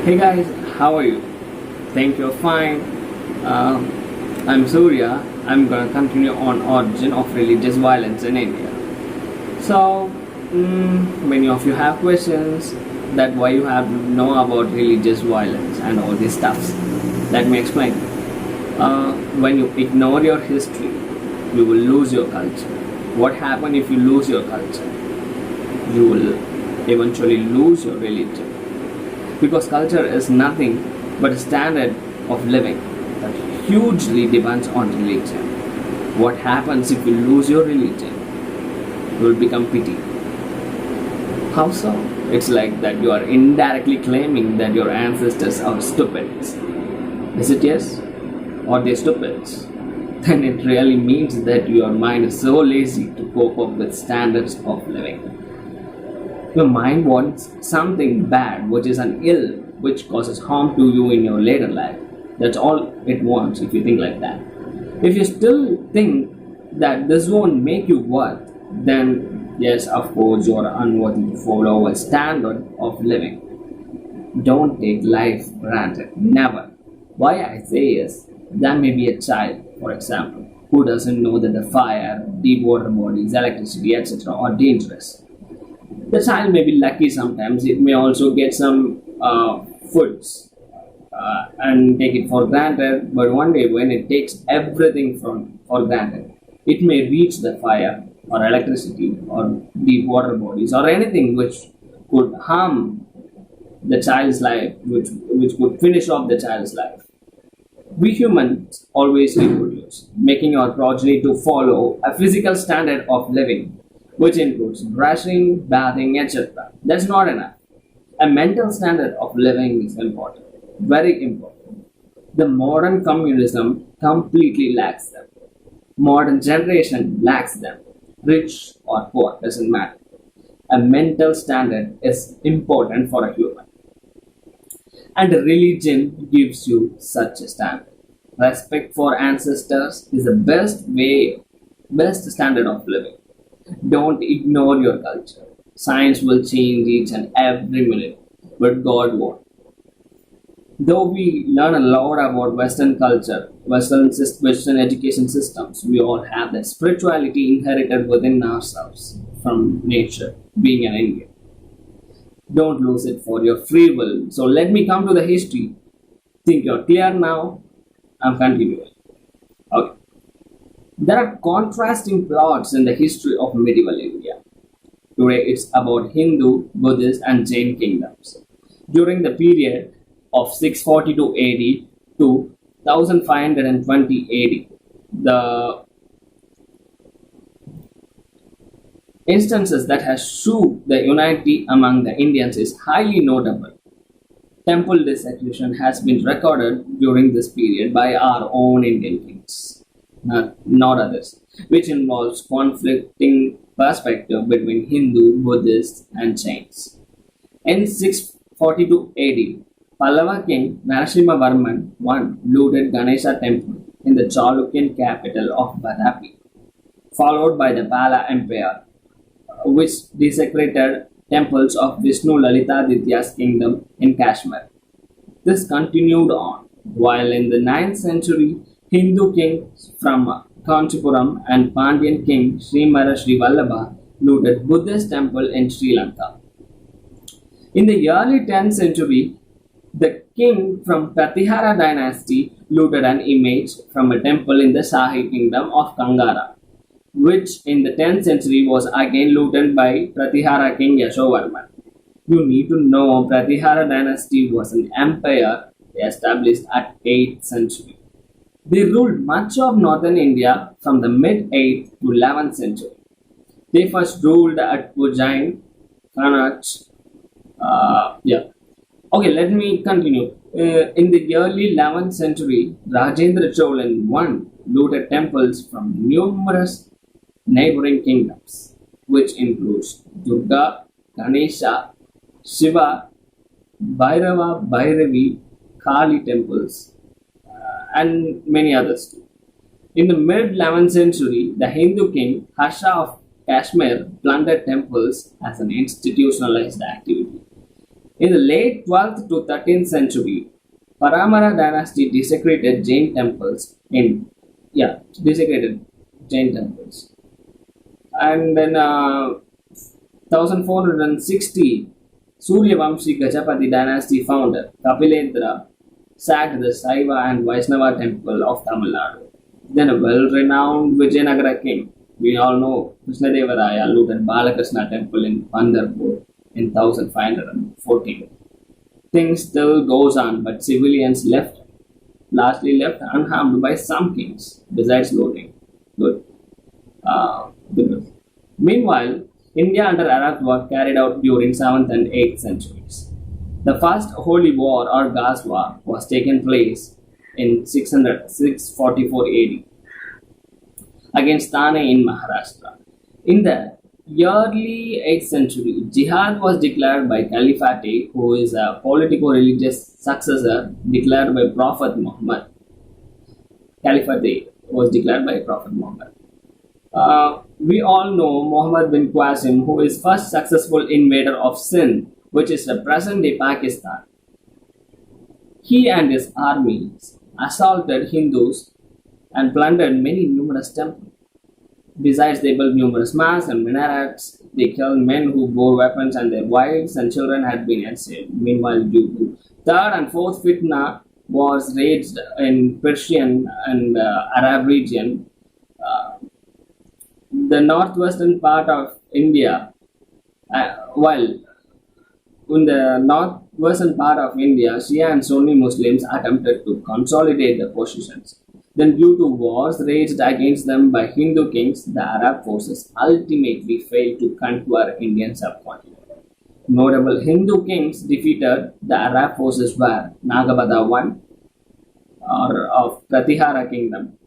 Hey guys, how are you? Think you're fine. Uh, I'm Surya. I'm gonna continue on origin of religious violence in India. So, many of you have questions that why you have to know about religious violence and all these stuffs. Let me explain. When you ignore your history, you will lose your culture. What happens if you lose your culture? You will eventually lose your religion. Because culture is nothing but a standard of living that hugely depends on religion. What happens if you lose your religion? You will become pity. How so? It's like that you are indirectly claiming that your ancestors are stupids. Is it yes? Or they stupids? Then it really means that your mind is so lazy to cope up with standards of living. Your mind wants something bad, which is an ill, which causes harm to you in your later life. That's all it wants if you think like that. If you still think that this won't make you worth, then yes, of course, you are unworthy to follow a standard of living. Don't take life for granted. Never. Why I say is, there may be a child, for example, who doesn't know that the fire, deep water bodies, electricity, etc. are dangerous. The child may be lucky sometimes. It may also get some foods and take it for granted. But one day, when it takes everything for granted, it may reach the fire or electricity or deep water bodies or anything which could harm the child's life, which could finish off the child's life. We humans always reproduce, making our progeny to follow a physical standard of living, which includes brushing, bathing, etc. That's not enough. A mental standard of living is important, very important. The modern communism completely lacks them. Modern generation lacks them. Rich or poor, doesn't matter. A mental standard is important for a human. And religion gives you such a standard. Respect for ancestors is the best standard of living. Don't ignore your culture. Science will change each and every minute, but God won't. Though we learn a lot about Western culture, Western education systems, we all have that spirituality inherited within ourselves from nature, being an Indian. Don't lose it for your free will. So let me come to the history. Think you're clear now? I'm continuing. Okay. There are contrasting plots in the history of medieval India. Today it's about Hindu, Buddhist, and Jain kingdoms. During the period of 642 AD to 1520 AD, the instances that has shown the unity among the Indians is highly notable. Temple desecration has been recorded during this period by our own Indian kings, not others, which involves conflicting perspective between Hindu, Buddhist, and Jains. In 642 AD, Pallava king Narasimhavarman I looted Ganesha temple in the Chalukyan capital of Vadapi, followed by the Pala Empire, which desecrated temples of Vishnu Lalitaditya's kingdom in Kashmir. This continued on, while in the 9th century, Hindu kings from Kanchipuram and Pandyan king Srimara Srivallabha looted Buddhist temple in Sri Lanka. In the early 10th century, the king from Pratihara dynasty looted an image from a temple in the Shahi kingdom of Kangara, which in the 10th century was again looted by Pratihara king Yashovarman. You need to know Pratihara dynasty was an empire established at 8th century. They ruled much of northern India from the mid 8th to 11th century. They first ruled at Ujjain, Kannauj. Okay, let me continue. In the early 11th century, Rajendra Cholan I looted temples from numerous neighboring kingdoms, which includes Durga, Ganesha, Shiva, Bhairava, Bhairavi, Kali temples, and many others too. In the mid 11th century, the Hindu king Harsha of Kashmir plundered temples as an institutionalized activity. In the late 12th to 13th century, Paramara dynasty desecrated Jain temples. And then 1460, Surya Vamshi Gajapati dynasty founder Kapilendra sacked the Saiva and Vaishnava temple of Tamil Nadu. Then a well-renowned Vijayanagara king, we all know Krishnadevaraya looted Balakrishna temple in Pandharpur in 1514. Things still goes on, but civilians largely left unharmed by some kings, besides looting. Good. Good. Meanwhile, India under Arab war carried out during 7th and 8th centuries. The first holy war or Gazwa was taken place in 644 AD against Thane in Maharashtra. In the early 8th century, jihad was declared by Caliphate, who is a politico-religious successor declared by Prophet Muhammad. Caliphate was declared by Prophet Muhammad. We all know Muhammad bin Qasim, who is first successful invader of Sindh, which is the present-day Pakistan. He and his armies assaulted Hindus and plundered many numerous temples. Besides, they built numerous mosques and minarets. They killed men who bore weapons, and their wives and children had been enslaved. Meanwhile, due to third and fourth fitna wars raged in Persian and Arab region, the northwestern part of India, while in the northwestern part of India, Shia and Sunni Muslims attempted to consolidate the positions. Then, due to wars raged against them by Hindu kings, the Arab forces ultimately failed to conquer Indian subcontinent. Notable Hindu kings defeated the Arab forces were Nagabhadra I of Pratihara kingdom,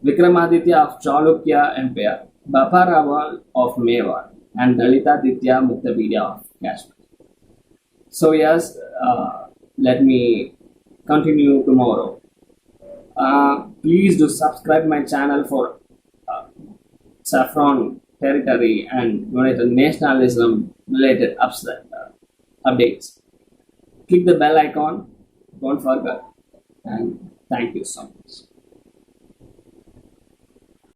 Vikramaditya of Chalukya Empire, Baparava of Mewar, and Lalitaditya Muktabidya of Kashmir. So yes, let me continue tomorrow. Please do subscribe my channel for Saffron territory and United Nationalism related updates. Click the bell icon, don't forget, and thank you so much.